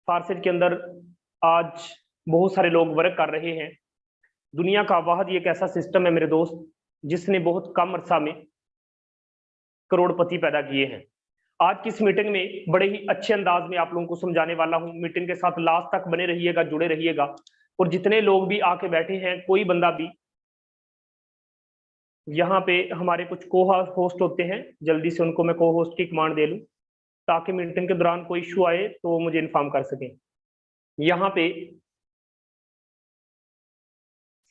फारसेट के अंदर आज बहुत सारे लोग वर्क कर रहे हैं। दुनिया का वाहिद एक ऐसा सिस्टम है मेरे दोस्त जिसने बहुत कम अरसा में करोड़पति पैदा किए हैं। आज की इस मीटिंग में बड़े ही अच्छे अंदाज में आप लोगों को समझाने वाला हूं। मीटिंग के साथ लास्ट तक बने रहिएगा, जुड़े रहिएगा। और जितने लोग भी आके बैठे हैं, कोई बंदा भी यहाँ पे हमारे कुछ को होस्ट होते हैं, जल्दी से उनको मैं को होस्ट की कमांड दे लूं ताकि मीटिंग के दौरान कोई इशू आए तो मुझे इन्फॉर्म कर सकें। यहाँ पे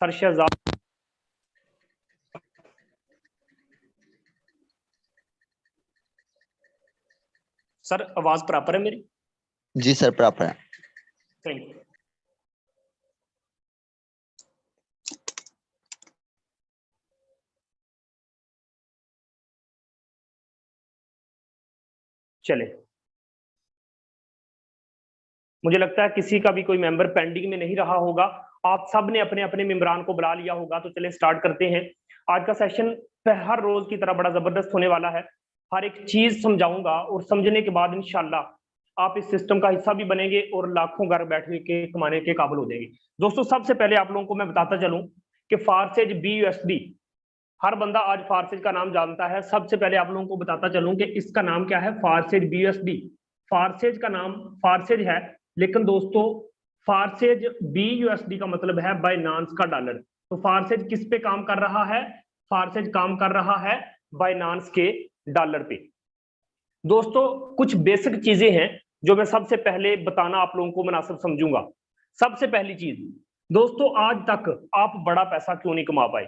सर शहजाद, सर आवाज प्रॉपर है मेरी? जी सर प्रॉपर है। Thank you. चले, मुझे लगता है किसी का भी कोई मेंबर पेंडिंग में नहीं रहा होगा। आप सब ने अपने अपने मेंबरान को बुला लिया होगा। तो चले स्टार्ट करते हैं। आज का सेशन हर रोज की तरह बड़ा जबरदस्त होने वाला है। हर एक चीज समझाऊंगा और समझने के बाद इंशाल्लाह आप इस सिस्टम का हिस्सा भी बनेंगे और लाखों घर बैठने के कमाने के काबिल हो जाएंगे। दोस्तों, सबसे पहले आप लोगों को मैं बताता चलूं कि फारसेज BUSD, हर बंदा आज फारसेज का नाम जानता है। सबसे पहले आप लोगों को बताता चलूं कि इसका नाम क्या है, फारसेज BUSD। फारसेज का नाम फारसेज है, लेकिन दोस्तों फारसेज BUSD का मतलब है बाइनांस का डॉलर। तो फारसेज किस पे काम कर रहा है? फारसेज काम कर रहा है बाइनांस के डॉलर पे। दोस्तों कुछ बेसिक चीजें हैं जो मैं सबसे पहले बताना आप लोगों को मुनासिब समझूंगा। सबसे पहली चीज दोस्तों, आज तक आप बड़ा पैसा क्यों नहीं कमा पाए?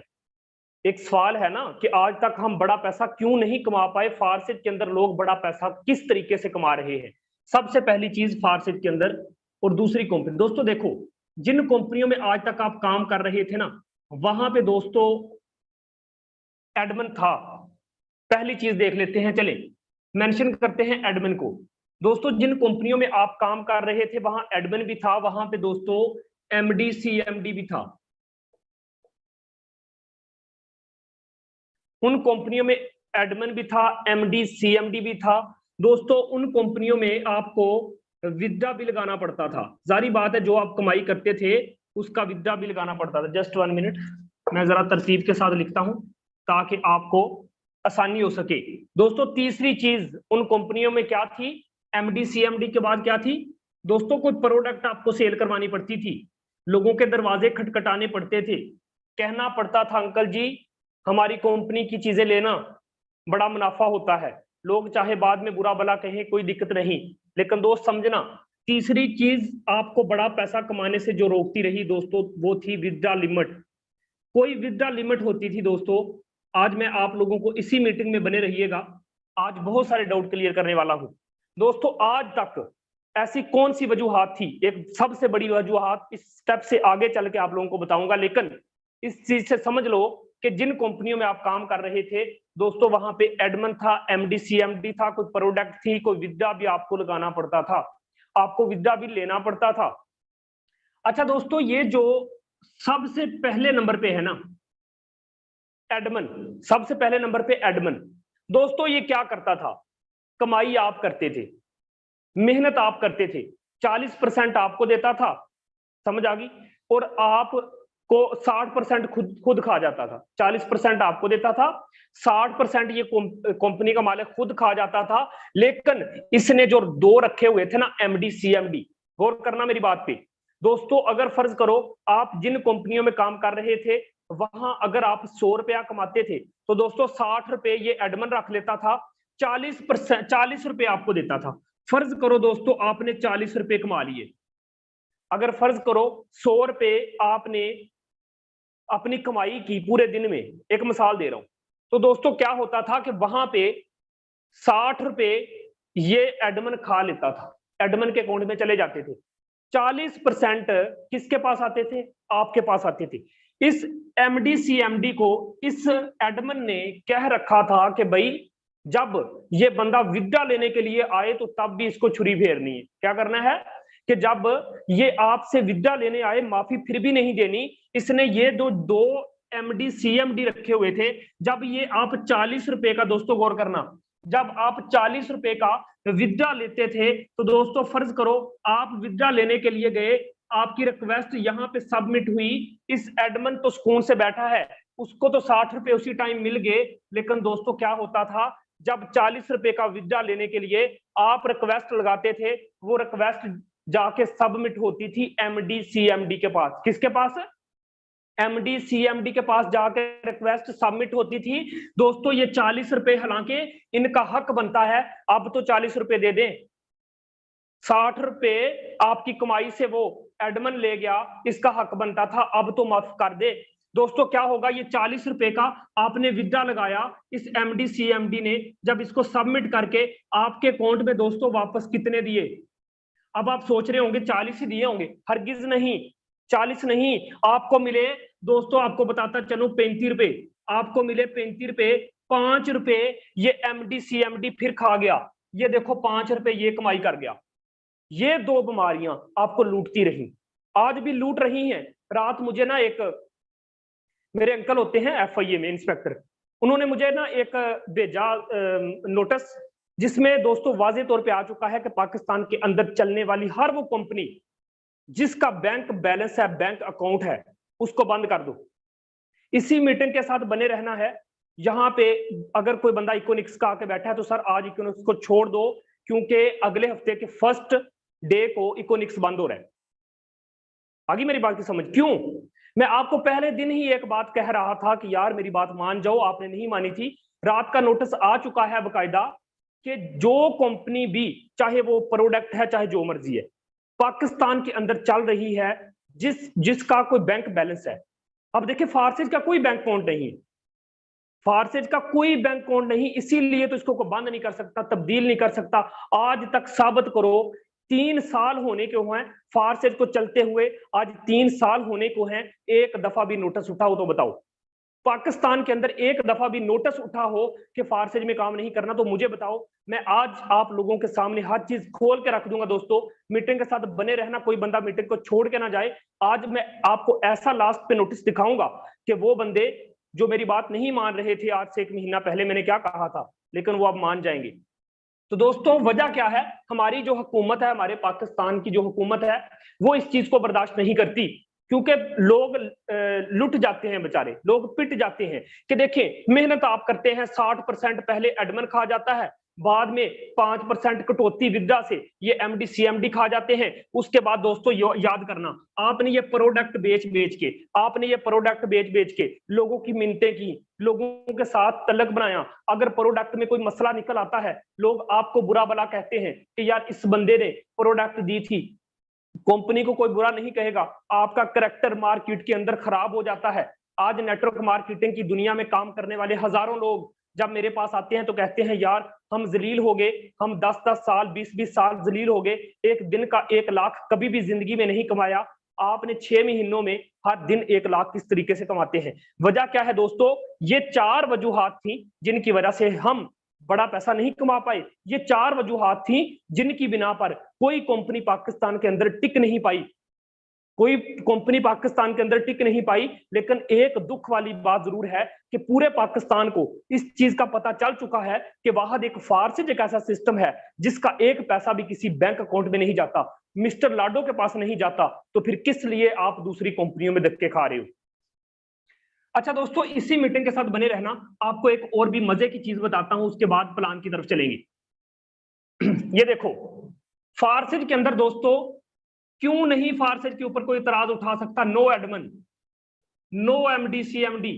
एक सवाल है ना कि आज तक हम बड़ा पैसा क्यों नहीं कमा पाए। फारसेज के अंदर लोग बड़ा पैसा किस तरीके से कमा रहे हैं? सबसे पहली चीज फारसेज के अंदर। और दूसरी कंपनी, दोस्तों देखो, जिन कंपनियों में आज तक आप काम कर रहे थे ना, वहां पे दोस्तों एडमिन था। पहली चीज देख लेते हैं, चले मेंशन करते हैं एडमिन को। दोस्तों जिन कंपनियों में आप काम कर रहे थे वहां एडमिन भी था, वहां पे दोस्तों MD CMD भी था। उन कंपनियों में एडमिन भी था, MD CMD भी था। दोस्तों उन कंपनियों में आपको विद्या भी लगाना पड़ता था। जारी बात है, जो आप कमाई करते थे उसका विद्या भी लगाना पड़ता था। जस्ट 1 मिनट, मैं जरा तरतीब के साथ लिखता हूं ताकि आपको आसानी हो सके। दोस्तों तीसरी चीज उन कंपनियों में क्या थी? MD CMD के बाद क्या थी? दोस्तों कोई प्रोडक्ट आपको सेल करवानी पड़ती थी, लोगों के दरवाजे खटखटाने पड़ते थे, कहना पड़ता था अंकल जी हमारी कंपनी की चीजें लेना, बड़ा मुनाफा होता है। लोग चाहे बाद में बुरा भला कहें, कोई दिक्कत नहीं, लेकिन दोस्त समझना, तीसरी चीज आपको बड़ा पैसा कमाने से जो रोकती रही दोस्तों, वो थी विड्रॉ लिमिट। कोई विड्रॉ लिमिट होती थी दोस्तों। आज मैं आप लोगों को इसी मीटिंग में बने रहिएगा, आज बहुत सारे डाउट क्लियर करने वाला हूं। दोस्तों आज तक ऐसी कौन सी वजूहात थी? एक सबसे बड़ी वजूहात इस स्टेप से आगे चल के आप लोगों को बताऊंगा, लेकिन इस चीज से समझ लो कि जिन कंपनियों में आप काम कर रहे थे दोस्तों, वहां पे एडमिन था, MD CMD था, कोई प्रोडक्ट थी, कोई विद्या भी आपको लगाना पड़ता था, आपको विद्या भी लेना पड़ता था। अच्छा दोस्तों, ये जो सबसे पहले नंबर पे है ना एडमिन, सबसे पहले नंबर पे एडमिन, दोस्तों ये क्या करता था? कमाई आप करते थे, मेहनत आप करते थे, 40% आपको देता था, समझ आ गई? और आपको 60% खुद खा जाता था। 40% आपको देता था, 60% ये कंपनी का मालिक खुद खा जाता था। लेकिन इसने जो दो रखे हुए थे ना MD CMD, गौर करना मेरी बात पे दोस्तों, अगर फर्ज करो आप जिन कंपनियों में काम कर रहे थे वहां अगर आप 100 रुपया कमाते थे तो दोस्तों 60 रुपए ये एडमिन रख लेता था, 40 रुपए आपको देता था। फर्ज करो दोस्तों आपने 40 रुपए कमा लिए, अगर फर्ज करो 100 रुपए आपने अपनी कमाई की पूरे दिन में, एक मिसाल दे रहा हूं, तो दोस्तों क्या होता था कि वहां पे 60 रुपए ये एडमिन खा लेता था, एडमिन के अकाउंट में चले जाते थे। 40% किसके पास आते थे? आपके पास आते थे। इस MD CMD को इस एडमिन ने कह रखा था कि भाई जब ये बंदा विद्या लेने के लिए आए तो तब भी इसको छुरी फेरनी है। क्या करना है कि जब ये आपसे विद्या लेने आए, माफी फिर भी नहीं देनी। इसने ये दो MD CMD रखे हुए थे, जब ये आप 40 रुपए का, दोस्तों गौर करना, जब आप 40 रुपए का विड्रा लेते थे, तो दोस्तों फर्ज करो आप विड्रा लेने के लिए गए, आपकी रिक्वेस्ट यहाँ पे सबमिट हुई, इस एडमन तो सुकून से बैठा है, उसको तो 60 रुपए उसी टाइम मिल गए। लेकिन दोस्तों क्या होता था, जब 40 रुपए का विड्रा लेने के लिए आप रिक्वेस्ट लगाते थे, वो रिक्वेस्ट जाके सबमिट होती थी एमडी सीएमडी के पास। किसके पास? एमडी सीएमडी के पास जाकर रिक्वेस्ट सबमिट होती थी। दोस्तों ये 40 रुपए हालांकि इनका हक बनता है, अब तो 40 रुपए दे दें, 60 रुपए आपकी कमाई से वो एडमन ले गया, इसका हक बनता था, अब तो माफ कर दे। दोस्तों क्या होगा, ये 40 रुपए का आपने विड्रा लगाया, इस एमडी सीएमडी ने जब इसको सबमिट करके आपके अकाउंट में दोस्तों वापस कितने दिए? अब आप सोच रहे होंगे 40 ही दिए होंगे, हरगिज नहीं, 40 नहीं, आपको मिले दोस्तों, आपको बताता चलूं 35 रुपए, आपको मिले 35 रुपए, 5 रुपए ये एमडी सीएमडी फिर खा गया। ये देखो 5 रुपए ये कमाई कर गया। ये दो बीमारियां आपको लूटती रही, आज भी लूट रही हैं। रात मुझे ना एक मेरे अंकल होते हैं एफआईए में इंस्पेक्टर, उन्होंने मुझे ना एक भेजा नोटिस, जिसमें दोस्तों वाजे तौर पे आ चुका है कि पाकिस्तान के अंदर चलने वाली हर वो कंपनी जिसका बैंक बैलेंस है, बैंक अकाउंट है, उसको बंद कर दो। इसी मीटिंग के साथ बने रहना है। यहाँ पे अगर कोई बंदा इकोनिक्स का आके बैठा है तो सर आज इकोनिक्स को छोड़ दो, क्योंकि अगले हफ्ते के फर्स्ट डे को इकोनिक्स बंद हो रहा है। आगे मेरी बात की समझ? क्यों? मैं आपको पहले दिन ही एक बात कह रहा था कि यार मेरी बात मान जाओ, आपने नहीं मानी थी। रात का नोटिस आ चुका है बकायदा कि जो कंपनी भी, चाहे वो प्रोडक्ट है चाहे जो मर्जी है, पाकिस्तान के अंदर चल रही है, जिसका कोई बैंक बैलेंस है। अब देखिए फारसेज का कोई बैंक अकाउंट नहीं, फारसेज का कोई बैंक अकाउंट नहीं, इसीलिए तो इसको बंद नहीं कर सकता, तब्दील नहीं कर सकता। आज तक साबित करो, 3 साल होने को हैं फारसेज को चलते हुए, आज 3 साल होने को हैं, एक दफा भी नोटिस उठा हो तो बताओ, पाकिस्तान के अंदर एक दफा भी नोटिस उठा हो कि फारसेज में काम नहीं करना, तो मुझे बताओ। मैं आज आप लोगों के सामने हर चीज खोल के रख दूंगा दोस्तों, मीटिंग के साथ बने रहना, कोई बंदा मीटिंग को छोड़ के ना जाए। आज मैं आपको ऐसा लास्ट पे नोटिस दिखाऊंगा कि वो बंदे जो मेरी बात नहीं मान रहे थे आज से 1 महीना पहले मैंने क्या कहा था, लेकिन वो अब मान जाएंगे। तो दोस्तों वजह क्या है, हमारी जो हुकूमत है, हमारे पाकिस्तान की जो हुकूमत है, वो इस चीज को बर्दाश्त नहीं करती, क्योंकि लोग लुट जाते हैं, बेचारे लोग पिट जाते हैं। कि देखें मेहनत आप करते हैं, 60% पहले एडमन खा जाता है, बाद में 5% कटौती विद्या से ये एमडी सीएमडी खा जाते हैं। उसके बाद दोस्तों याद करना, आपने ये प्रोडक्ट बेच बेच के लोगों की मिन्नतें की, लोगों के साथ तलक बनाया। अगर प्रोडक्ट में कोई मसला निकल आता है, लोग आपको बुरा भला कहते हैं कि यार इस बंदे ने प्रोडक्ट दी थी। कंपनी को कोई बुरा नहीं कहेगा, आपका करैक्टर मार्केट के अंदर खराब हो जाता है। आज नेटवर्क मार्केटिंग की दुनिया में काम करने वाले हजारों लोग जब मेरे पास आते हैं तो कहते हैं यार हम जलील हो गए, हम 10-10 साल 20-20 साल जलील हो गए, एक दिन का 1 लाख कभी भी जिंदगी में नहीं कमाया। आपने 6 महीनों में हर दिन 1 लाख किस तरीके से कमाते हैं? वजह क्या है दोस्तों? ये 4 वजूहात थी जिनकी वजह से हम बड़ा पैसा नहीं कमा पाए। ये 4 वजूहात थी जिनकी बिना पर कोई कंपनी पाकिस्तान के अंदर टिक नहीं पाई, कोई कंपनी पाकिस्तान के अंदर टिक नहीं पाई। लेकिन एक दुख वाली बात जरूर है कि पूरे पाकिस्तान को इस चीज का पता चल चुका है कि वाहद एक फारसेज एक ऐसा सिस्टम है जिसका एक पैसा भी किसी बैंक अकाउंट में नहीं जाता, मिस्टर लाडो के पास नहीं जाता, तो फिर किस लिए आप दूसरी कंपनियों में धक्के खा रहे हो? अच्छा दोस्तों, इसी मीटिंग के साथ बने रहना, आपको एक और भी मजे की चीज बताता हूं, उसके बाद प्लान की तरफ चलेंगे। ये देखो फारसेज के अंदर दोस्तों, क्यों नहीं फारसेज के ऊपर कोई इतराज उठा सकता? No admin, no MD CMD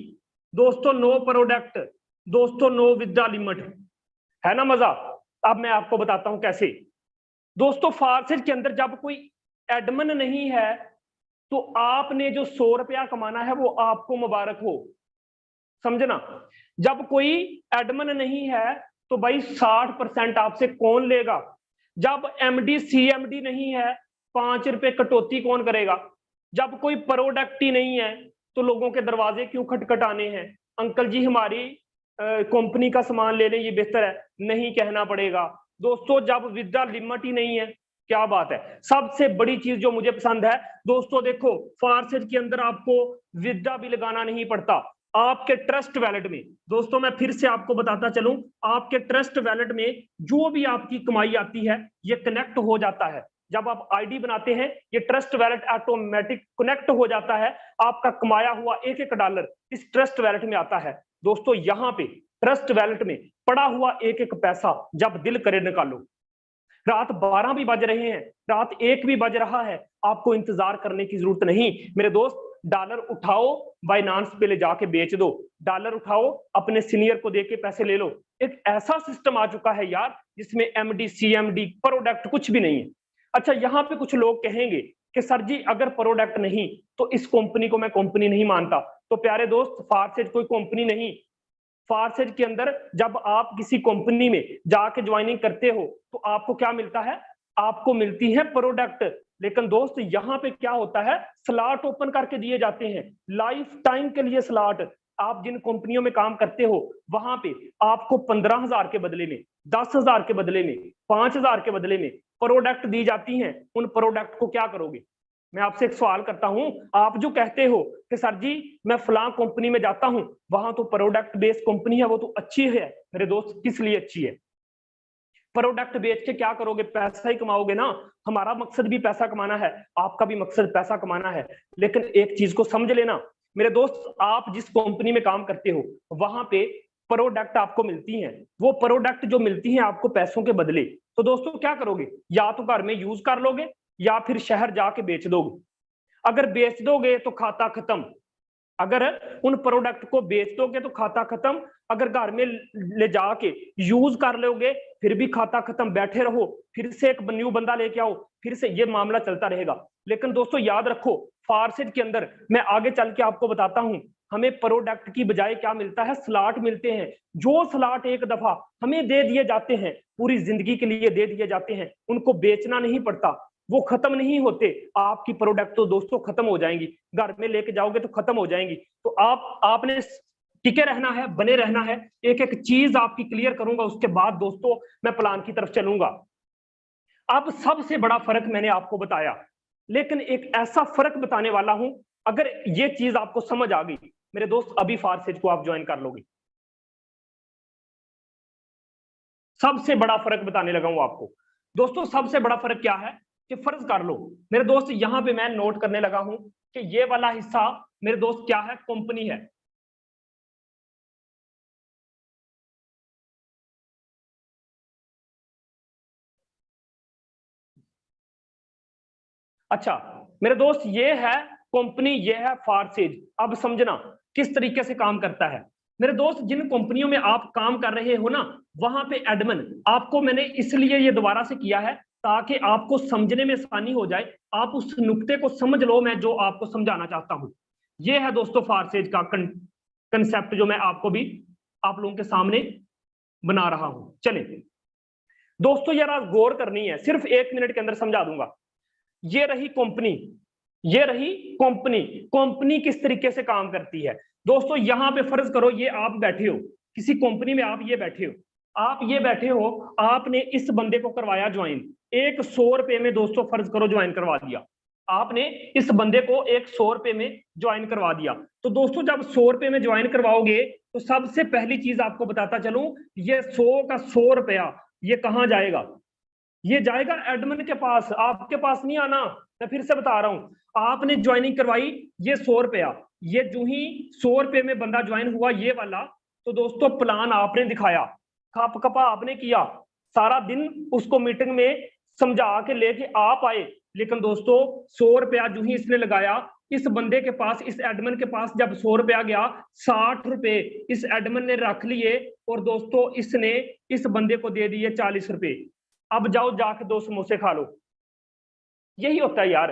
दोस्तों, नो प्रोडक्ट दोस्तों, नो विद्या लिमिट, है ना मजा? अब मैं आपको बताता हूं कैसे। दोस्तों फारसेज के अंदर जब कोई एडमन नहीं है तो आपने जो 100 रुपया कमाना है वो आपको मुबारक हो, समझना। जब कोई एडमन नहीं है तो भाई 60% आपसे कौन लेगा? जब एमडी सीएमडी नहीं है 5 रुपए कटौती कौन करेगा? जब कोई प्रोडक्ट ही नहीं है तो लोगों के दरवाजे क्यों खटखटाने हैं? अंकल जी हमारी कंपनी का सामान ले लें, ये बेहतर है, नहीं कहना पड़ेगा। दोस्तों जब विद्या लिमिट ही नहीं है, क्या बात है। सबसे बड़ी चीज जो मुझे पसंद है दोस्तों, देखो फारसेज के अंदर आपको विद्या भी लगाना नहीं पड़ता, आपके ट्रस्ट वैलेट में, दोस्तों मैं फिर से आपको बताता चलूं, आपके ट्रस्ट वैलेट में जो भी आपकी कमाई आती है ये कनेक्ट हो जाता है। जब आप आईडी बनाते हैं ये ट्रस्ट वैलेट ऑटोमेटिक कनेक्ट हो जाता है, आपका कमाया हुआ एक एक डॉलर इस ट्रस्ट वैलेट में आता है। दोस्तों यहाँ पे ट्रस्ट वैलेट में पड़ा हुआ एक एक पैसा जब दिल करे निकालो। रात 12 भी बज रहे हैं, रात 1 भी बज रहा है, आपको इंतजार करने की जरूरत नहीं मेरे दोस्त। डॉलर उठाओ, बाइनांस पे ले जाके बेच दो, डॉलर उठाओ अपने सीनियर को देके पैसे ले लो। एक ऐसा सिस्टम आ चुका है यार जिसमें एमडी सीएमडी प्रोडक्ट कुछ भी नहीं है। अच्छा, यहाँ पे कुछ लोग कहेंगे कि सर जी अगर प्रोडक्ट नहीं तो इस कंपनी को मैं कंपनी नहीं मानता। तो प्यारे दोस्त, फारसेज कोई कंपनी नहीं। फारसेज के अंदर जब आप किसी कंपनी में जाके ज्वाइनिंग करते हो तो आपको क्या मिलता है? आपको मिलती है प्रोडक्ट। लेकिन दोस्त यहाँ पे क्या होता है, स्लॉट ओपन करके दिए जाते हैं लाइफ टाइम के लिए स्लॉट। आप जिन कंपनियों में काम करते हो वहां पे आपको 15,000 के बदले में, 10,000 के बदले में, 5,000 के बदले में प्रोडक्ट दी जाती हैं। उन प्रोडक्ट को क्या करोगे? मैं आपसे एक सवाल करता हूं, आप जो कहते हो कि सर जी मैं फलां कंपनी में जाता हूं, वहां तो प्रोडक्ट बेस्ड कंपनी है, वो तो अच्छी है। मेरे दोस्त किस लिए अच्छी है? प्रोडक्ट बेच के क्या करोगे? पैसा ही कमाओगे ना। हमारा मकसद भी पैसा कमाना है, आपका भी मकसद पैसा कमाना है। लेकिन एक चीज को समझ लेना मेरे दोस्त, आप जिस कंपनी में काम करते हो वहां पे प्रोडक्ट आपको मिलती हैं। वो प्रोडक्ट जो मिलती हैं आपको पैसों के बदले, तो दोस्तों क्या करोगे? या तो घर में यूज कर लोगे या फिर शहर जाके बेच दोगे। अगर बेच दोगे तो खाता खत्म, अगर उन प्रोडक्ट को बेच दोगे तो खाता खत्म, अगर घर में ले जाके यूज कर लोगे फिर भी खाता खत्म। बैठे रहो, फिर से एक न्यू बंदा लेके आओ, फिर से ये मामला चलता रहेगा। लेकिन दोस्तों याद रखो, फारसेज के अंदर मैं आगे चल के आपको बताता हूं, हमें प्रोडक्ट की बजाय क्या मिलता है? स्लॉट मिलते हैं। जो स्लॉट एक दफा हमें दे दिए जाते हैं पूरी जिंदगी के लिए दे दिए जाते हैं, उनको बेचना नहीं पड़ता, वो खत्म नहीं होते। आपकी प्रोडक्ट तो दोस्तों खत्म हो जाएंगी, घर में लेके जाओगे तो खत्म हो जाएंगी। तो आपने टिके रहना है, बने रहना है। एक एक चीज आपकी क्लियर करूंगा, उसके बाद दोस्तों मैं प्लान की तरफ चलूंगा। अब सबसे बड़ा फर्क मैंने आपको बताया, लेकिन एक ऐसा फर्क बताने वाला हूं, अगर ये चीज आपको समझ आ गई मेरे दोस्त, अभी फारसेज को आप ज्वाइन कर लोगे। सबसे बड़ा फर्क बताने लगा हूं आपको दोस्तों। सबसे बड़ा फर्क क्या है कि फर्ज कर लो मेरे दोस्त, यहां पे मैं नोट करने लगा हूं कि ये वाला हिस्सा मेरे दोस्त क्या है? कंपनी है। अच्छा मेरे दोस्त, ये है कंपनी, ये है फारसेज। अब समझना किस तरीके से काम करता है मेरे दोस्त। जिन कंपनियों में आप काम कर रहे हो ना, वहां पे एडमिन आपको मैंने इसलिए ये दोबारा से किया है ताकि आपको समझने में आसानी हो जाए, आप उस नुक्ते को समझ लो मैं जो आपको समझाना चाहता हूं। ये है दोस्तों फारसेज का कंसेप्ट जो मैं आपको भी आप लोगों के सामने बना रहा हूं। चले दोस्तों, यार गौर करनी है, सिर्फ 1 मिनट के अंदर समझा दूंगा। ये रही कंपनी, ये रही कंपनी। कंपनी किस तरीके से काम करती है दोस्तों? यहां पे फर्ज करो ये आप बैठे हो किसी कंपनी में, आप ये बैठे हो, आप ये बैठे हो, आपने इस बंदे को करवाया ज्वाइन, 100 रुपए में दोस्तों फर्ज करो ज्वाइन करवा दिया। आपने इस बंदे को 100 रुपए में ज्वाइन करवा दिया। तो दोस्तों जब 100 रुपए में ज्वाइन करवाओगे तो सबसे पहली चीज आपको बताता चलूं, ये 100 का 100 रुपया ये कहां जाएगा? ये जाएगा एडमिन के पास, आपके पास नहीं आना। मैं फिर से बता रहा हूं, आपने ज्वाइनिंग करवाई, ये 100 रुपया, ये जो ही 100 रुपए में बंदा ज्वाइन हुआ ये वाला, तो दोस्तों प्लान आपने दिखाया, खप खपा आपने किया, सारा दिन उसको मीटिंग में समझा के लेके आप आए। लेकिन दोस्तों 100 रुपया जो ही इसने लगाया, इस बंदे के पास, इस एडमिन के पास जब 100 रुपया गया, 60 रुपए इस एडमिन ने रख लिए और दोस्तों इसने इस बंदे को दे दिए 40 रुपए। अब जाओ जाके 2 समोसे खा लो। यही होता है यार,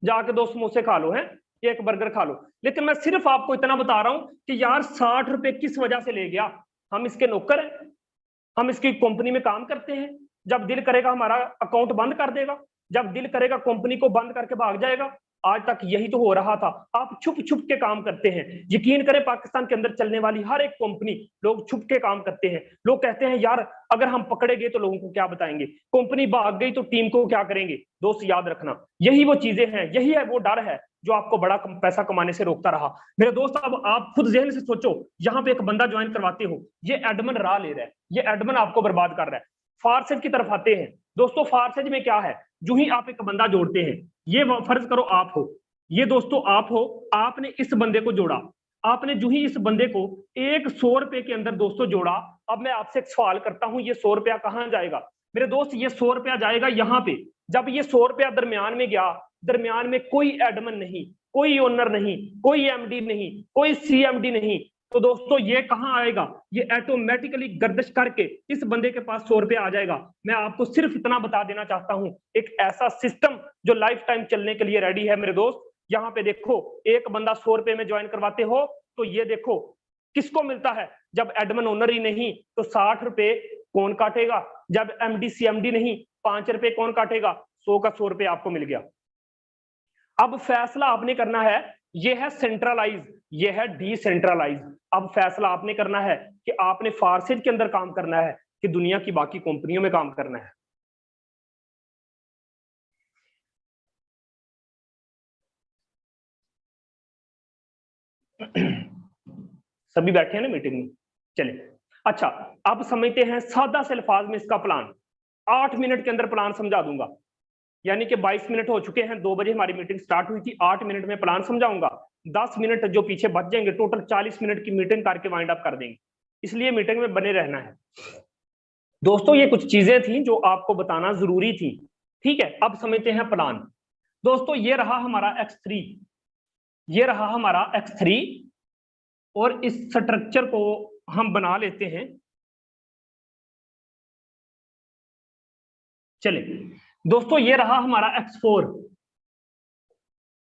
जाके 2 समोसे खा लो, हैं, एक बर्गर खा लो। लेकिन मैं सिर्फ आपको इतना बता रहा हूं कि यार 60 रुपए किस वजह से ले गया? हम इसके नौकर हैं, हम इसकी कंपनी में काम करते हैं। जब दिल करेगा हमारा अकाउंट बंद कर देगा, जब दिल करेगा कंपनी को बंद करके भाग जाएगा। आज तक यही तो हो रहा था। आप छुप छुप के काम करते हैं। यकीन करें, पाकिस्तान के अंदर चलने वाली हर एक कंपनी लोग छुप के काम करते हैं। लोग कहते हैं यार अगर हम पकड़े गए तो लोगों को क्या बताएंगे, कंपनी भाग गई तो टीम को क्या करेंगे। दोस्त याद रखना, यही वो चीजें हैं, यही है वो डर है जो आपको बड़ा पैसा कमाने से रोकता रहा। मेरे दोस्त, अब आप खुद जहन से सोचो, यहाँ पे एक बंदा ज्वाइन करवाते हो, ये एडमिन राह ले रहा है, ये एडमिन आपको बर्बाद कर रहा है। फारसेज की तरफ आते हैं दोस्तों। फारसेज में क्या है, जो ही आप एक बंदा जोड़ते हैं, ये फर्ज करो आप हो, ये दोस्तों आप हो, आपने इस बंदे को जोड़ा, आपने जो ही इस बंदे को एक 100 रुपए के अंदर दोस्तों जोड़ा। अब मैं आपसे एक सवाल करता हूं, ये 100 रुपया कहां जाएगा मेरे दोस्त? ये 100 रुपया जाएगा यहाँ पे। जब ये 100 रुपया दरमियान में गया, दरमियान में कोई एडमिन नहीं, कोई ओनर नहीं, कोई एमडी नहीं, कोई सीएमडी नहीं, तो दोस्तों ये कहां आएगा? ये ऑटोमेटिकली गर्दिश करके इस बंदे के पास 100 रुपया आ जाएगा। मैं आपको सिर्फ इतना बता देना चाहता हूं, एक ऐसा सिस्टम जो लाइफ टाइम चलने के लिए रेडी है मेरे दोस्त। यहाँ पे देखो, एक बंदा 100 रुपए में ज्वाइन करवाते हो तो ये देखो किसको मिलता है। जब एडमिन ओनर ही नहीं तो 60 रुपए कौन काटेगा? जब एमडी सीएमडी नहीं, 5 रुपए कौन काटेगा? 100 का 100 रुपए आपको मिल गया। अब फैसला आपने करना है, ये है सेंट्रलाइज, ये है डिसेंट्रलाइज। अब फैसला आपने करना है कि आपने फारसेज के अंदर काम करना है कि दुनिया की बाकी कंपनियों में काम करना है। सभी बैठे हैं ना मीटिंग में? चले, अच्छा अब समझते हैं सादा से अल्फाज में इसका प्लान। 8 मिनट के अंदर प्लान समझा दूंगा, यानी कि 22 मिनट हो चुके हैं, 2 बजे हमारी मीटिंग स्टार्ट हुई थी। 8 मिनट में प्लान समझाऊंगा, 10 मिनट जो पीछे बच जाएंगे, टोटल 40 मिनट की मीटिंग करके वाइंड अप कर देंगे। इसलिए मीटिंग में बने रहना है दोस्तों। ये कुछ चीजें थी जो आपको बताना जरूरी थी, ठीक है। अब समझते हैं प्लान। दोस्तों ये रहा हमारा X3, ये रहा हमारा X3, और इस स्ट्रक्चर को हम बना लेते हैं। चले दोस्तों, ये रहा हमारा X4।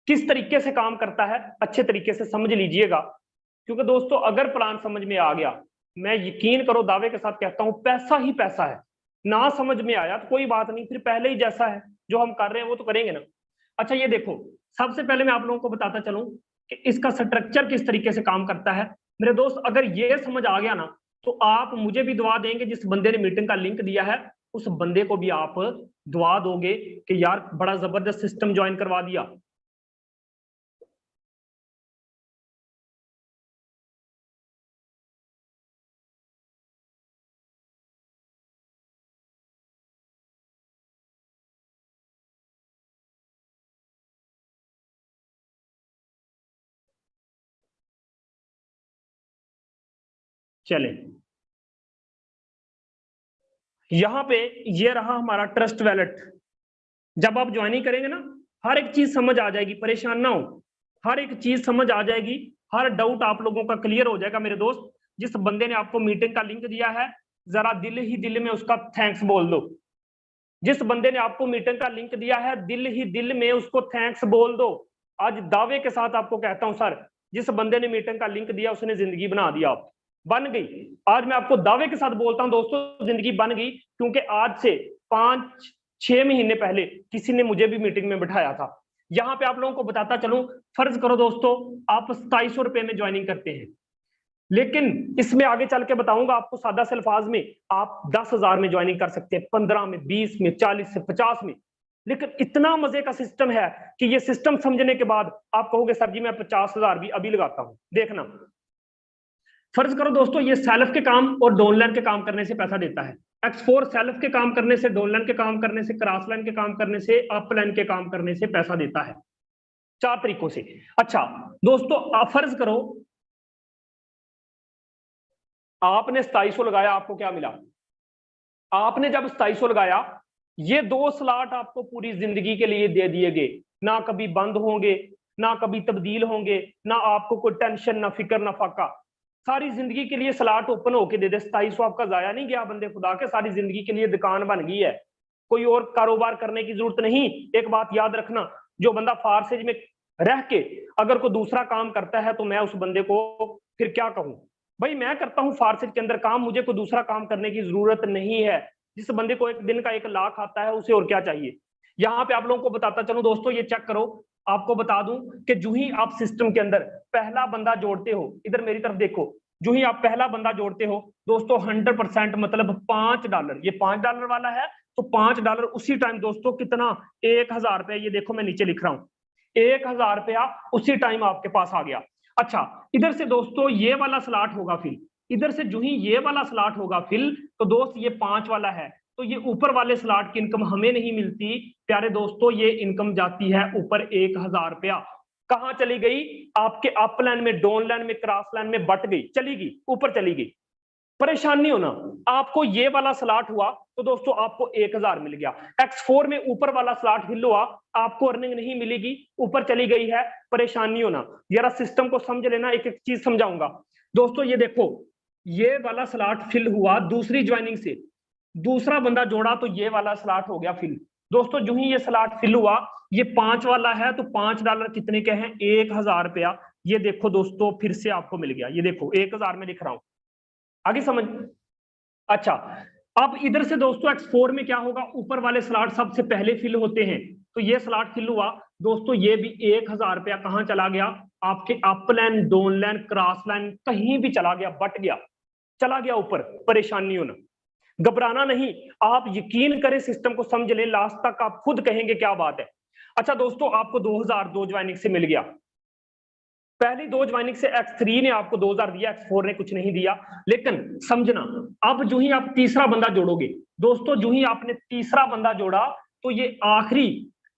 किस तरीके से काम करता है अच्छे तरीके से समझ लीजिएगा, क्योंकि दोस्तों अगर प्लान समझ में आ गया, मैं यकीन करो दावे के साथ कहता हूं पैसा ही पैसा है। ना समझ में आया तो कोई बात नहीं, फिर पहले ही जैसा है जो हम कर रहे हैं वो तो करेंगे ना। अच्छा ये देखो, सबसे पहले मैं आप लोगों को बताता चलूं कि इसका स्ट्रक्चर किस तरीके से काम करता है। मेरे दोस्त अगर ये समझ आ गया ना, तो आप मुझे भी दुआ देंगे, जिस बंदे ने मीटिंग का लिंक दिया है उस बंदे को भी आप दुआ दोगे कि यार बड़ा जबरदस्त सिस्टम ज्वाइन करवा दिया। चले, यहां पे ये रहा हमारा ट्रस्ट वैलेट। जब आप ज्वाइनिंग करेंगे ना, हर एक चीज समझ आ जाएगी, परेशान ना हो, हर एक चीज समझ आ जाएगी, हर डाउट आप लोगों का क्लियर हो जाएगा। मेरे दोस्त, जिस बंदे ने आपको मीटिंग का लिंक दिया है, जरा दिल ही दिल में उसका थैंक्स बोल दो। जिस बंदे ने आपको मीटिंग का लिंक दिया है, दिल ही दिल में उसको थैंक्स बोल दो। आज दावे के साथ आपको कहता हूं सर, जिस बंदे ने मीटिंग का लिंक दिया उसने जिंदगी बना दिया, बन गई। आज मैं आपको दावे के साथ बोलता हूं दोस्तों, जिंदगी बन गई, क्योंकि आज से 5-6 महीने पहले किसी ने मुझे भी मीटिंग में बिठाया था। यहाँ पे आप लोगों को बताता चलूं, फर्ज करो दोस्तों आप 2700 रुपए में ज्वाइनिंग करते हैं, लेकिन इसमें आगे चल के बताऊंगा आपको सादा से अल्फाज में, आप 10,000 में ज्वाइनिंग कर सकते हैं, 15 में, 20 में, 40 से 50 में। लेकिन इतना मजे का सिस्टम है कि ये सिस्टम समझने के बाद आप कहोगे सर जी मैं 50,000 भी अभी लगाता हूं। देखना, फर्ज करो दोस्तों ये सेल्फ के काम और डाउनलाइन के काम करने से पैसा देता है। X4 सेल्फ के काम करने से, डाउनलाइन के काम करने से, क्रॉस लाइन के काम करने से, अपलाइन के काम करने से पैसा देता है, 4 तरीकों से। अच्छा दोस्तों फर्ज करो आपने 2700 लगाया, आपको क्या मिला? आपने जब 2700 लगाया, ये 2 स्लॉट आपको पूरी जिंदगी के लिए दे दिए गए, ना कभी बंद होंगे, ना कभी तब्दील होंगे, ना आपको कोई टेंशन, ना फिक्र, ना फाका। सारी जिंदगी के लिए स्लॉट ओपन होके दे दे। 2700 आपका जाया नहीं गया बंदे खुदा के, सारी जिंदगी के लिए दुकान बन गई है, कोई और कारोबार करने की जरूरत नहीं। एक बात याद रखना, जो बंदा फारसेज में रह के अगर कोई दूसरा काम करता है तो मैं उस बंदे को फिर क्या कहूं, भाई मैं करता हूं फारसेज के अंदर काम, मुझे कोई दूसरा काम करने की जरूरत नहीं है। जिस बंदे को एक दिन का 1 लाख आता है उसे और क्या चाहिए। यहाँ पे आप लोगों को बताता चलूं दोस्तों, ये चेक करो, आपको बता दूं कि जो ही आप सिस्टम के अंदर पहला बंदा जोड़ते हो, इधर मेरी तरफ देखो, जो ही आप पहला बंदा जोड़ते हो दोस्तों 100% मतलब $5, ये $5 वाला है, तो $5 उसी टाइम दोस्तों कितना, 1000 रुपया, ये देखो मैं नीचे लिख रहा हूँ, 1000 रुपया उसी टाइम आपके पास आ गया। अच्छा, इधर से दोस्तों ये वाला स्लॉट होगा फिल, इधर से जो ही ये वाला स्लॉट होगा फिल, तो दोस्त ये 5 वाला है, तो ये ऊपर वाले स्लॉट की इनकम हमें नहीं मिलती प्यारे दोस्तों, ये इनकम जाती है ऊपर 1000 रुपया। कहां चली गई, आपके अप लाइन में, डाउन लाइन में, क्रॉस लाइन में बट गई, चली गई, ऊपर चली गई। परेशानी हो ना, आपको ये वाला स्लॉट हुआ तो दोस्तों आपको 1000 मिल गया, X4 में ऊपर वाला स्लॉट हिल हुआ, आपको अर्निंग नहीं मिलेगी, ऊपर चली गई है, परेशानी हो ना। जरा सिस्टम को समझ लेना, एक एक चीज समझाऊंगा दोस्तों। ये देखो, ये वाला स्लॉट फिल हुआ दूसरी ज्वाइनिंग से, दूसरा बंदा जोड़ा तो ये वाला स्लॉट हो गया फिल। दोस्तों जो ही ये स्लॉट फिल हुआ, ये 5 वाला है, तो $5 कितने के हैं, 1000 रुपया। ये देखो दोस्तों फिर से आपको मिल गया, ये देखो 1000 में लिख रहा हूं, आगे समझ। अच्छा, अब इधर से दोस्तों X4 में क्या होगा, ऊपर वाले स्लॉट सबसे पहले फिल होते हैं, तो ये स्लॉट फिल हुआ दोस्तों, ये भी 1000 रुपया कहां चला गया, आपके up line, down line, cross line, कहीं भी चला गया, बट गया, चला गया ऊपर। परेशानी होना, घबराना नहीं, आप यकीन करें, सिस्टम को समझ लें, लास्ट तक आप खुद कहेंगे क्या बात है। अच्छा दोस्तों, आपको 2002 ज्वाइनिंग से मिल गया, पहली 2 ज्वाइनिंग से X3 ने आपको 2000 दिया, X4 ने कुछ नहीं दिया। लेकिन समझना, अब जो ही आप तीसरा बंदा जोड़ोगे दोस्तों, जो ही आपने तीसरा बंदा जोड़ा, तो ये आखिरी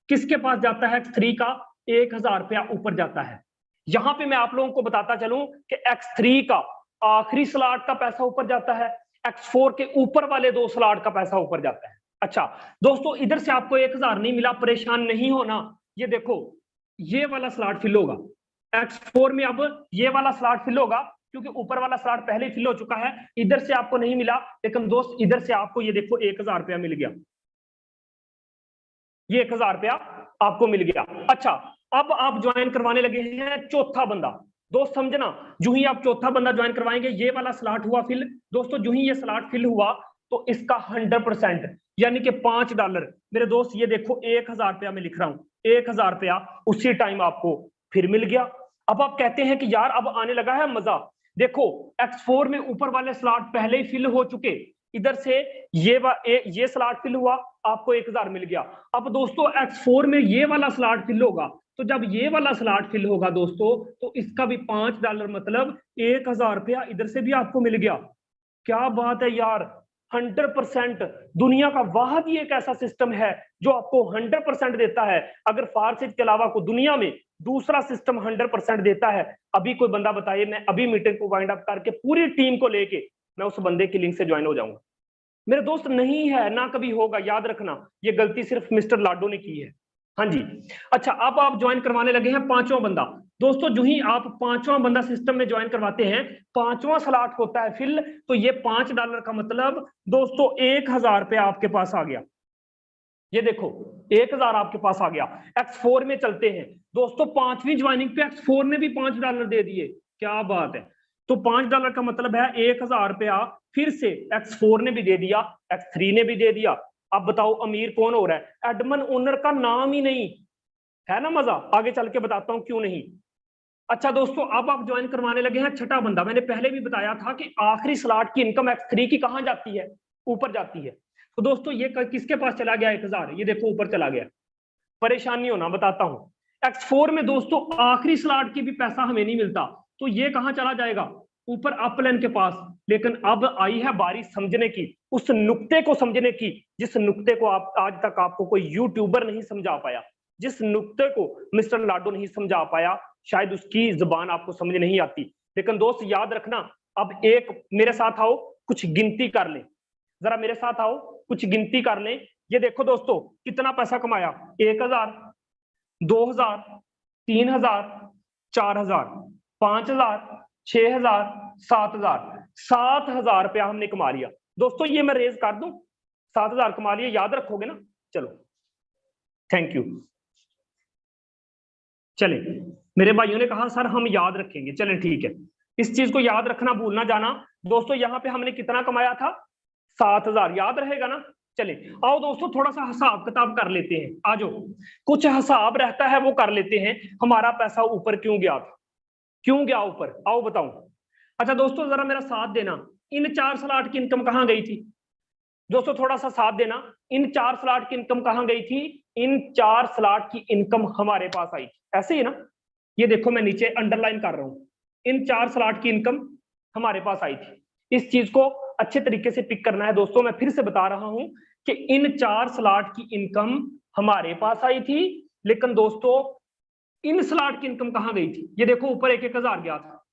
किसके पास जाता है, X3 का 1000 रुपया ऊपर जाता है। यहां पे मैं आप लोगों को बताता चलूं कि X3 का आखिरी स्लॉट का पैसा ऊपर जाता है, X4 के ऊपर वाले 2 स्लॉट का पैसा ऊपर जाता है। अच्छा दोस्तों, इधर से आपको 1000 नहीं मिला, परेशान नहीं होना, ये देखो ये वाला स्लॉट फिल होगा X4 में, अब ये वाला स्लॉट फिल होगा क्योंकि ऊपर वाला स्लॉट पहले ही फिल हो चुका है, इधर से आपको नहीं मिला, लेकिन दोस्त इधर से आपको ये देखो 1000 रुपया मिल गया, ये 1000 रुपया आपको मिल गया। अच्छा, अब आप ज्वाइन करवाने लगे हैं चौथा बंदा, दोस्त समझना, जो ही आप चौथा बंदा ज्वाइन करवाएंगे, ये वाला स्लॉट हुआ फिल दोस्तों, जो ही ये स्लॉट फिल हुआ तो इसका 100% यानी कि $5, मेरे दोस्त ये देखो 1000 रुपया में लिख रहा हूं, 1000 रुपया उसी टाइम आपको फिर मिल गया। अब आप कहते हैं कि यार अब आने लगा है मजा, देखो X4 में ऊपर वाले स्लॉट पहले ही फिल हो चुके, इधर से ये स्लॉट फिल हुआ, आपको 1000 मिल गया। अब दोस्तों X4 में ये वाला स्लॉट फिल होगा, तो जब ये वाला स्लॉट फिल होगा दोस्तों, तो इसका भी $5 मतलब 1000 रुपया इधर से भी आपको मिल गया। क्या बात है यार, 100%। दुनिया का वाहिद ही एक ऐसा सिस्टम है जो आपको 100% देता है। अगर फारसिज के अलावा को दुनिया में दूसरा सिस्टम 100% देता है, अभी कोई बंदा बताइए, मैं अभी मीटिंग को वाइंड अप करके पूरी टीम को लेके मैं उस बंदे की लिंक से ज्वाइन हो जाऊंगा। मेरे दोस्त नहीं है, ना कभी होगा, याद रखना, ये गलती सिर्फ मिस्टर लाडो ने की है। हाँ जी। अच्छा, अब आप ज्वाइन करवाने लगे हैं पांचवां बंदा, दोस्तों जो ही आप पांचवां बंदा सिस्टम में ज्वाइन करवाते हैं, पांचवां स्लॉट होता है फिल, तो ये $5 का मतलब दोस्तों 1000 रुपया आपके पास आ गया, ये देखो 1000 आपके पास आ गया। X4 में चलते हैं दोस्तों, पांचवी ज्वाइनिंग पे X4 ने भी $5 दे दिए, क्या बात है। तो $5 का मतलब है 1000 रुपया फिर से X4 ने भी दे दिया, X3 ने भी दे दिया। अब बताओ अमीर कौन हो रहा है, एडमन ओनर का नाम ही नहीं है ना, मजा, आगे चल के बताता हूं क्यों नहीं। अच्छा दोस्तों, अब आप ज्वाइन करवाने लगे हैं छठा बंदा, मैंने पहले भी बताया था कि आखिरी स्लॉट की इनकम X3 की कहां जाती है, ऊपर जाती है। तो दोस्तों ये किसके पास चला गया 1000, ये देखो ऊपर चला गया, परेशानी होना, बताता हूं। X4 में दोस्तों आखिरी स्लॉट की भी पैसा हमें नहीं मिलता, तो ये कहां चला जाएगा, ऊपर अपलाइन के पास। लेकिन अब आई है बारी समझने की, उस नुक्ते को समझने की, जिस नुक्ते को आप आज तक आपको कोई यूट्यूबर नहीं समझा पाया, जिस नुक्ते को मिस्टर लाडो नहीं समझा पाया, शायद उसकी जुबान आपको समझ नहीं आती। लेकिन दोस्त याद रखना, अब एक मेरे साथ आओ, कुछ गिनती कर ले, जरा मेरे साथ आओ, कुछ गिनती कर लें। ये देखो दोस्तों कितना पैसा कमाया, 1000, 2000, 3000, 4000, 5000, 6000, 7000, 7000 रुपया हमने कमा लिया दोस्तों। ये मैं रेज कर दूं, 7000 कमा लिया, याद रखोगे ना, चलो थैंक यू। चले, मेरे भाइयों ने कहा सर हम याद रखेंगे, चलें ठीक है, इस चीज को याद रखना, भूलना जाना। दोस्तों यहाँ पे हमने कितना कमाया था, 7000, याद रहेगा ना, चले आओ दोस्तों थोड़ा सा हिसाब किताब कर लेते हैं, आ जाओ कुछ हिसाब रहता है वो कर लेते हैं। हमारा पैसा ऊपर क्यों गया था, क्यों गया ऊपर, आओ बताऊं। अच्छा दोस्तों जरा मेरा साथ देना, इन 4 स्लॉट की इनकम कहां गई थी दोस्तों, थोड़ा सा साथ देना। इन 4 स्लॉट की इनकम कहां गई थी, इन 4 स्लॉट की इनकम हमारे पास आई थी, ऐसे ही ना, ये देखो मैं नीचे अंडरलाइन कर रहा हूं, इन 4 स्लॉट की इनकम हमारे पास आई थी। इस चीज को अच्छे तरीके से पिक करना है दोस्तों, मैं फिर से बता रहा हूं कि इन 4 स्लॉट की इनकम हमारे पास आई थी, लेकिन दोस्तों इन स्लॉट की इनकम कहां गई थी, ये देखो ऊपर 1,000 गया था,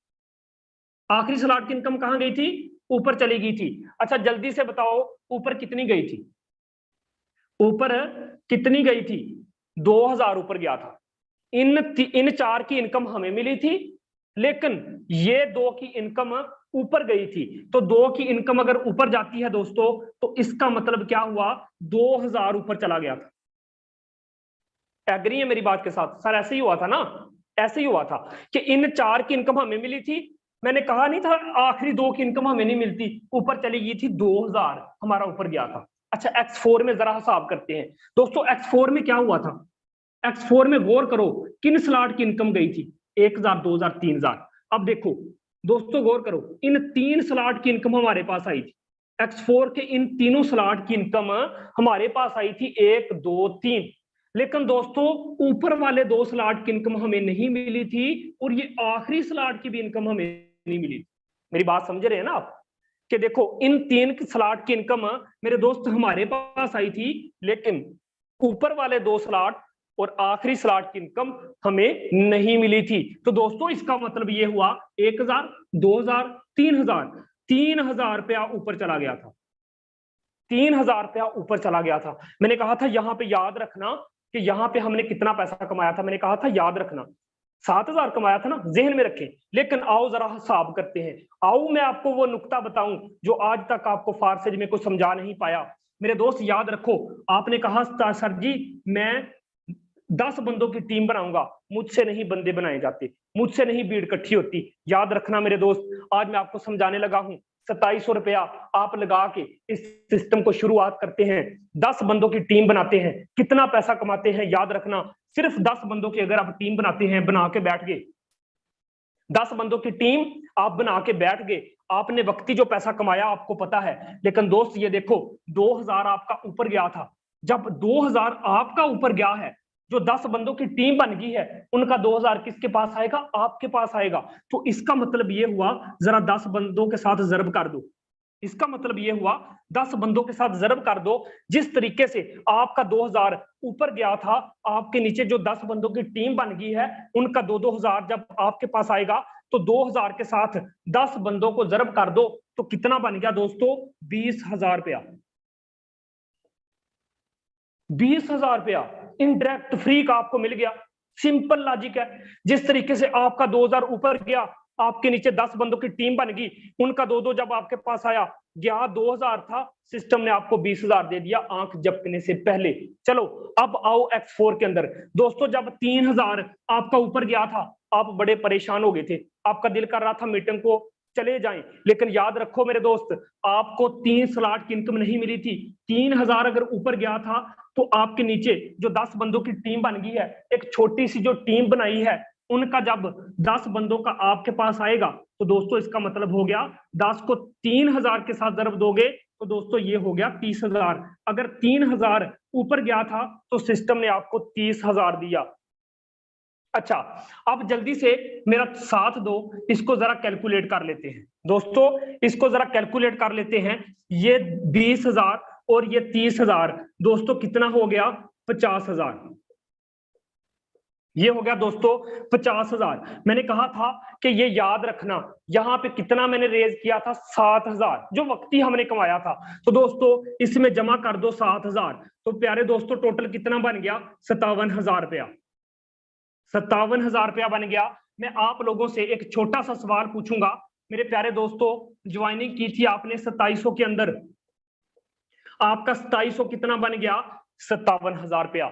आखिरी स्लॉट की इनकम कहां गई थी, ऊपर चली गई थी। अच्छा जल्दी से बताओ ऊपर कितनी गई थी, ऊपर कितनी गई थी, 2,000 ऊपर गया था। इन 4 की इनकम हमें मिली थी, लेकिन ये 2 की इनकम ऊपर गई थी। तो 2 की इनकम अगर ऊपर जाती है दोस्तों तो इसका मतलब क्या हुआ, 2,000 ऊपर चला गया था। एग्री है मेरी बात के साथ, सर ऐसे ही हुआ था ना, ऐसे ही हुआ था कि इन 4 की इनकम हमें मिली थी, मैंने कहा नहीं था आखिरी 2 की इनकम हमें नहीं मिलती, ऊपर चली गई थी, 2,000 हमारा ऊपर गया था। अच्छा X4 में जरा हिसाब करते हैं दोस्तों, X4 में क्या हुआ था, X4 में गौर करो किन स्लॉट की इनकम गई थी, 1,000 2,000 3,000। अब देखो दोस्तों गौर करो, इन 3 स्लॉट की इनकम हमारे पास आई थी, X4 के इन तीनों स्लॉट की इनकम हमारे पास आई थी 1 2 3, लेकिन दोस्तों ऊपर वाले 2 स्लॉट की इनकम हमें नहीं मिली थी, और ये आखिरी स्लॉट की भी इनकम हमें नहीं मिली। मेरी बात समझ रहे हैं ना आप, कि देखो इन 3 स्लॉट की इनकम मेरे दोस्त हमारे पास आई थी, लेकिन ऊपर वाले 2 स्लॉट और आखिरी स्लॉट की इनकम हमें नहीं मिली थी। तो दोस्तों इसका मतलब ये हुआ 1,000 2,000 3,000, 3,000 रुपया ऊपर चला गया था, 3,000 रुपया ऊपर चला गया था। मैंने कहा था यहां पे याद रखना कि यहां पे हमने कितना पैसा कमाया था, मैंने कहा था याद रखना 7,000 कमाया था ना, जहन में रखें। लेकिन आओ जरा हिसाब करते हैं, आओ मैं आपको वो नुक्ता बताऊं जो आज तक आपको फारसेज में कुछ समझा नहीं पाया। मेरे दोस्त याद रखो, आपने कहा सर जी मैं 10 बंदों की टीम बनाऊंगा, मुझसे नहीं बंदे बनाए जाते, मुझसे नहीं भीड़ इकट्ठी होती। याद रखना मेरे दोस्त, आज मैं आपको समझाने लगा हूं, 2700 रुपया आप लगा के इस सिस्टम को शुरुआत करते हैं, 10 बंदों की टीम बनाते हैं, कितना पैसा कमाते हैं याद रखना। सिर्फ 10 बंदों की अगर आप टीम बनाते हैं, बना के बैठ गए, 10 बंदों की टीम आप बना के बैठ गए, आपने वक्ती जो पैसा कमाया आपको पता है। लेकिन दोस्त ये देखो 2,000 आपका ऊपर गया था, जब 2,000 आपका ऊपर गया है, जो 10 बंदों की टीम बन गई है उनका 2,000 किसके पास आएगा, आपके पास आएगा। तो इसका मतलब ये हुआ, जरा 10 बंदों के साथ जरब कर दो, इसका मतलब ये हुआ 10 बंदों के साथ जरब कर दो। जिस तरीके से आपका 2,000 ऊपर गया था, आपके नीचे जो 10 बंदों की टीम बन गई है उनका 2,000 जब आपके पास आएगा, तो 2,000 के साथ 10 बंदों को जरब कर दो, तो कितना बन गया दोस्तों, 20,000 रुपया, 20,000 रुपया इनडायरेक्ट फ्री का आपको मिल गया। सिंपल लॉजिक है, जिस तरीके से आपका 2,000 ऊपर गया, आपके नीचे 10 बंदों की टीम बन गई, उनका 2-2 जब आपके पास आया, गया 2,000 था, सिस्टम ने आपको 20,000 दे दिया आंख झपकने से पहले। चलो अब आओ X4 के अंदर दोस्तों, जब 3,000 आपका ऊपर गया था, आप बड़े परेशान हो गए थे, आपका दिल कर रहा था मीटिंग को चले जाएं, लेकिन याद रखो मेरे दोस्त, आपको 3 स्लॉट की इनकम नहीं मिली थी। 3,000 अगर ऊपर गया था तो आपके नीचे जो 10 बंदों की टीम बन गई है, एक छोटी सी जो टीम बनाई है, उनका जब 10 बंदों का आपके पास आएगा, तो दोस्तों इसका मतलब हो गया 10 को 3,000 के साथ जरब दोगे तो दोस्तों ये हो गया 30,000। अगर 3,000 ऊपर गया था तो सिस्टम ने आपको 30,000 दिया। अच्छा अब जल्दी से मेरा साथ दो, इसको जरा कैलकुलेट कर लेते हैं दोस्तों, इसको जरा कैलकुलेट कर लेते हैं। ये 20,000 और ये 30,000 दोस्तों कितना हो गया, 50,000, ये हो गया दोस्तों 50,000। मैंने कहा था कि ये याद रखना, यहां पे कितना मैंने रेज किया था, 7,000 जो वक्ती हमने कमाया था। तो दोस्तों इसमें जमा कर दो 7,000, तो प्यारे दोस्तों टोटल कितना बन गया, 57,000 रुपया, 57,000 रुपया बन गया। मैं आप लोगों से एक छोटा सा सवाल पूछूंगा मेरे प्यारे दोस्तों, ज्वाइनिंग की थी आपने 2700 के अंदर, आपका 2700 कितना बन गया, 57,000 रुपया।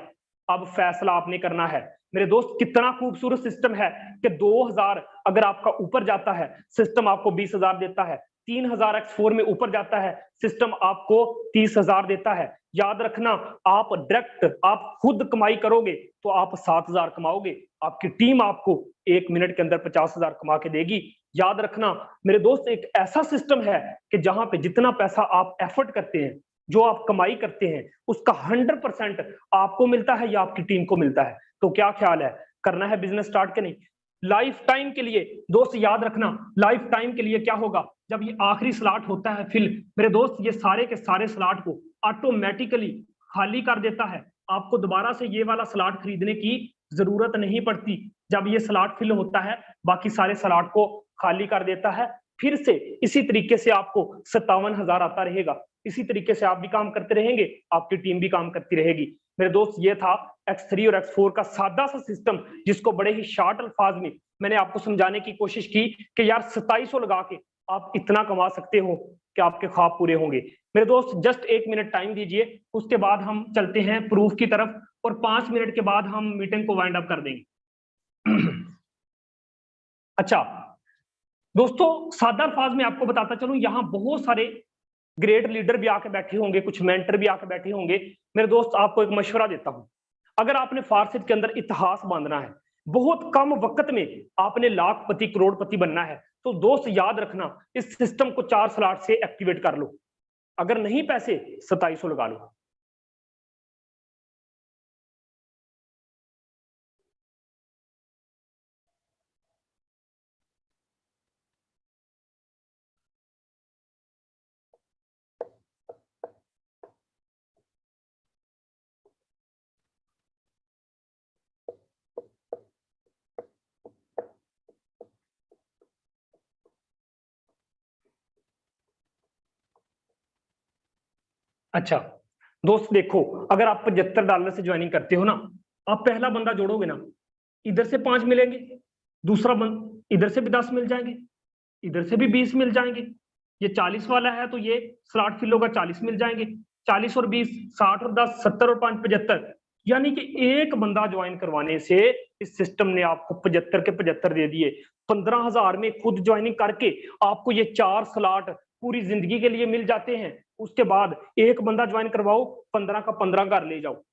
अब फैसला आपने करना है मेरे दोस्त, कितना खूबसूरत सिस्टम है कि 2,000 अगर आपका ऊपर जाता है, सिस्टम आपको 20,000 देता है, 3000x4 में ऊपर जाता है, सिस्टम आपको 30,000 देता है। याद रखना, आप डायरेक्ट आप खुद कमाई करोगे तो आप 7,000 कमाओगे, आपकी टीम आपको 1 मिनट के अंदर 50,000 कमा के देगी। याद रखना मेरे दोस्त, एक ऐसा सिस्टम है कि जहां पे जितना पैसा आप एफर्ट करते हैं, जो आप कमाई करते हैं, उसका 100% आपको मिलता है या आपकी टीम को मिलता है। तो क्या ख्याल है, करना है बिजनेस स्टार्ट के नहीं? लाइफ टाइम के लिए दोस्त याद रखना, लाइफ टाइम के लिए क्या होगा, जब ये आखिरी स्लॉट होता है फिल, मेरे दोस्त ये सारे के सारे स्लॉट को ऑटोमेटिकली खाली कर देता है। आपको दोबारा से ये वाला स्लॉट खरीदने की जरूरत नहीं पड़ती। जब ये स्लॉट फिल होता है, बाकी सारे स्लॉट को खाली कर देता है। फिर से इसी तरीके से आपको 57,000 आता रहेगा। इसी तरीके से आप भी काम करते रहेंगे, आपकी टीम भी काम करती रहेगी। मेरे दोस्त, ये था X3 और X4 का सादा सा सिस्टम, जिसको बड़े ही शॉर्ट अल्फाज में मैंने आपको समझाने की कोशिश की कि यार 2700 लगा के आप इतना कमा सकते हो कि आपके ख्वाब पूरे होंगे। मेरे दोस्त, जस्ट 1 मिनट टाइम दीजिए, उसके बाद हम चलते हैं प्रूफ की तरफ, और 5 मिनट के बाद हम मीटिंग को वाइंड अप कर देंगे। अच्छा दोस्तों, सादा अल्फाज में आपको बताता चलूं, यहाँ बहुत सारे ग्रेट लीडर भी आके बैठे होंगे, कुछ मेंटर भी आके बैठे होंगे। मेरे दोस्त, आपको एक मशवरा देता हूं, अगर आपने फारसित के अंदर इतिहास बांधना है, बहुत कम वक्त में आपने लाखपति करोड़पति बनना है, तो दोस्त याद रखना, इस सिस्टम को 4 स्लॉट से एक्टिवेट कर लो। अगर नहीं पैसे, 2700 लगा लो। अच्छा दोस्त देखो, अगर आप $75 से ज्वाइनिंग करते हो ना, आप पहला बंदा जोड़ोगे ना, इधर से 5 मिलेंगे, दूसरा इधर से भी 10 मिल जाएंगे, इधर से भी 20 मिल जाएंगे। ये 40 वाला है तो ये स्लॉट फिल होगा, 40 मिल जाएंगे। 40 और 20 60 और 10 70 और 5 75, यानी कि एक बंदा ज्वाइन करवाने से इस सिस्टम ने आपको 75 के 75 दे दिए। 15,000 में खुद ज्वाइनिंग करके आपको ये 4 स्लॉट पूरी जिंदगी के लिए मिल जाते हैं। उसके बाद एक बंदा ज्वाइन करवाओ, 15 का 15 घर ले जाओ।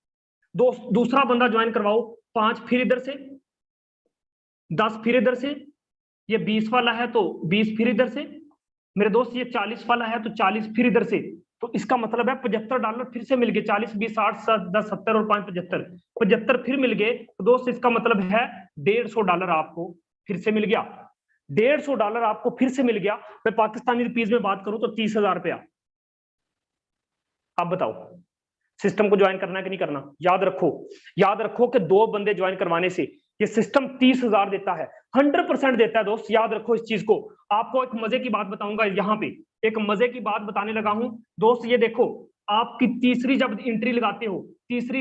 दूसरा बंदा ज्वाइन करवाओ, 5 फिर इधर से, 10 फिर इधर से, ये 20 वाला है तो 20 फिर इधर से, मेरे दोस्त ये 40 वाला है तो 40 फिर इधर से। तो इसका मतलब है $75 फिर से मिल गए। 40 20 60 10 70 और 5 75, 75 फिर मिल गए। तो दोस्त इसका मतलब है $150 आपको फिर से मिल गया। $150 आपको फिर से मिल गया। मैं पाकिस्तानी रुपीज में बात करूं तो 30,000 रुपया। अब बताओ, सिस्टम को ज्वाइन करना है कि नहीं करना? याद रखो कि 2 बंदे ज्वाइन करवाने से ये सिस्टम 30,000 देता है, 100% देता है। दोस्त याद रखो इस चीज को। आपको एक मजे की बात बताऊंगा, यहाँ पे एक मजे की बात बताने लगा हूं दोस्त। ये देखो, आपकी तीसरी जब एंट्री लगाते हो, तीसरी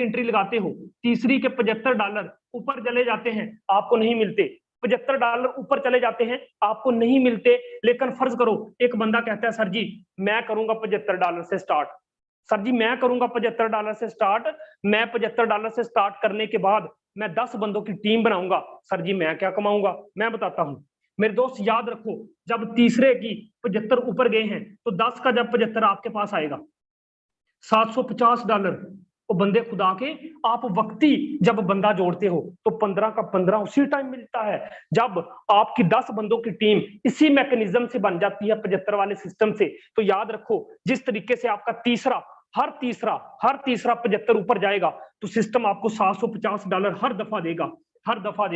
के $75 ऊपर चले जाते हैं, आपको नहीं मिलते। $75 ऊपर चले जाते हैं, आपको नहीं मिलते। लेकिन फर्ज करो एक बंदा कहता है, सर जी मैं करूंगा $75 से स्टार्ट। सर जी मैं करूंगा $75 से स्टार्ट। मैं $75 से स्टार्ट करने के बाद मैं 10 बंदों की टीम बनाऊंगा। सर जी मैं क्या कमाऊंगा? मैं बताता हूं। मेरे दोस्त याद रखो, जब तीसरे की 75 ऊपर गए हैं तो 10 का जब 75 आपके पास आएगा, $750। वो बंदे खुदा के, आप वक्ती जब बंदा जोड़ते हो तो 15 का 15 उसी टाइम मिलता है। जब आपकी 10 बंदों की टीम इसी मैकेनिज्म से बन जाती है 75 वाले सिस्टम से, तो याद रखो जिस तरीके से आपका हर तीसरा 75 ऊपर जाएगा तो सिस्टम आपको $750 हर दफा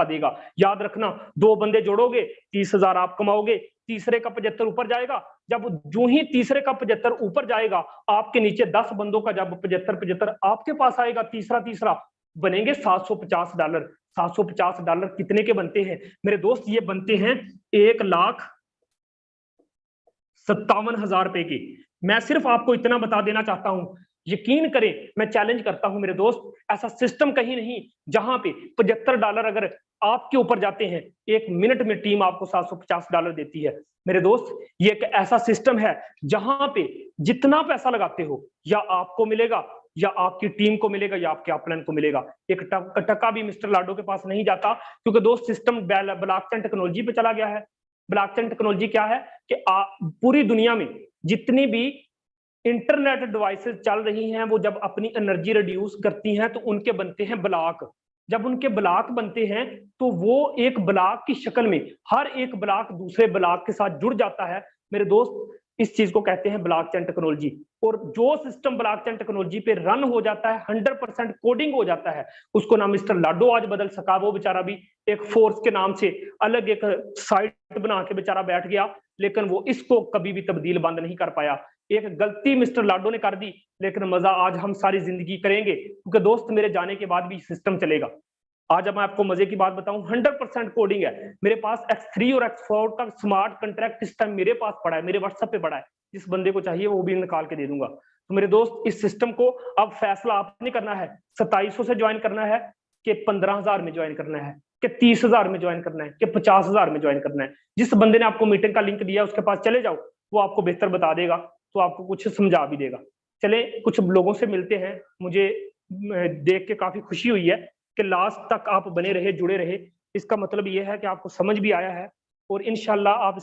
देगा। याद रखना, 2 बंदे जोड़ोगे 30,000 आप कमाओगे। तीसरे का 75 ऊपर जाएगा, जब जो ही तीसरे का 75 ऊपर जाएगा, आपके नीचे 10 बंदों का जब 75 आपके पास आएगा, तीसरा बनेंगे $750। $750 कितने के बनते हैं मेरे दोस्त? ये बनते हैं 1,57,000 रुपए के। मैं सिर्फ आपको इतना बता देना चाहता हूं, यकीन करें, मैं चैलेंज करता हूं मेरे दोस्त, ऐसा सिस्टम कहीं नहीं जहां पे $75 अगर आपके ऊपर जाते हैं, 1 मिनट में टीम आपको $750 देती है। मेरे दोस्त, ये एक ऐसा सिस्टम है जहां पे जितना पैसा लगाते हो, या आपको मिलेगा, या आपकी टीम को मिलेगा, या आपके अपलाइन को मिलेगा। एक टका भी मिस्टर लाडो के पास नहीं जाता, क्योंकि दोस्त सिस्टम ब्लॉकचेन टेक्नोलॉजी पे चला गया है। ब्लॉकचेन टेक्नोलॉजी क्या है कि पूरी दुनिया में जितनी भी इंटरनेट डिवाइसेस चल रही हैं वो जब अपनी एनर्जी रिड्यूस करती हैं तो उनके बनते हैं ब्लॉक। जब उनके ब्लॉक बनते हैं तो वो एक ब्लॉक की शक्ल में हर एक ब्लॉक दूसरे ब्लॉक के साथ जुड़ जाता है मेरे दोस्त। इस चीज को कहते हैं ब्लॉकचेन टेक्नोलॉजी। और जो सिस्टम ब्लॉकचेन टेक्नोलॉजी पे रन हो जाता है 100% कोडिंग हो जाता है, उसको ना मिस्टर लाडो आज बदल सका। वो बेचारा भी एक फोर्स के नाम से अलग एक साइट बना के बेचारा बैठ गया, लेकिन वो इसको कभी भी तब्दील बंद नहीं कर पाया। एक गलती मिस्टर लाडो ने कर दी, लेकिन मजा आज हम सारी जिंदगी करेंगे, क्योंकि दोस्त मेरे जाने के बाद भी सिस्टम चलेगा। आज अब मैं आपको मजे की बात बताऊं, 100% कोडिंग है। मेरे पास X3 और X4 का स्मार्ट कॉन्ट्रैक्ट इस टाइम मेरे पास पड़ा है, मेरे व्हाट्सएप पे पड़ा है। जिस बंदे को चाहिए वो भी निकाल के दे दूंगा। तो मेरे दोस्त, इस सिस्टम को अब फैसला आपने करना है। 2700 से ज्वाइन करना है कि 15,000 में ज्वाइन करना है, कि 30,000 में ज्वाइन करना है, कि 50,000 में ज्वाइन करना है। जिस बंदे ने आपको मीटिंग का लिंक दिया उसके पास चले जाओ, वो आपको बेहतर बता देगा, तो आपको कुछ समझा भी देगा। चले कुछ लोगों से मिलते हैं। मुझे देख के काफी खुशी हुई है कि लास्ट तक आप बने रहे, जुड़े रहे। इसका मतलब यह है कि आपको समझ भी आया है और इंशाल्लाह आप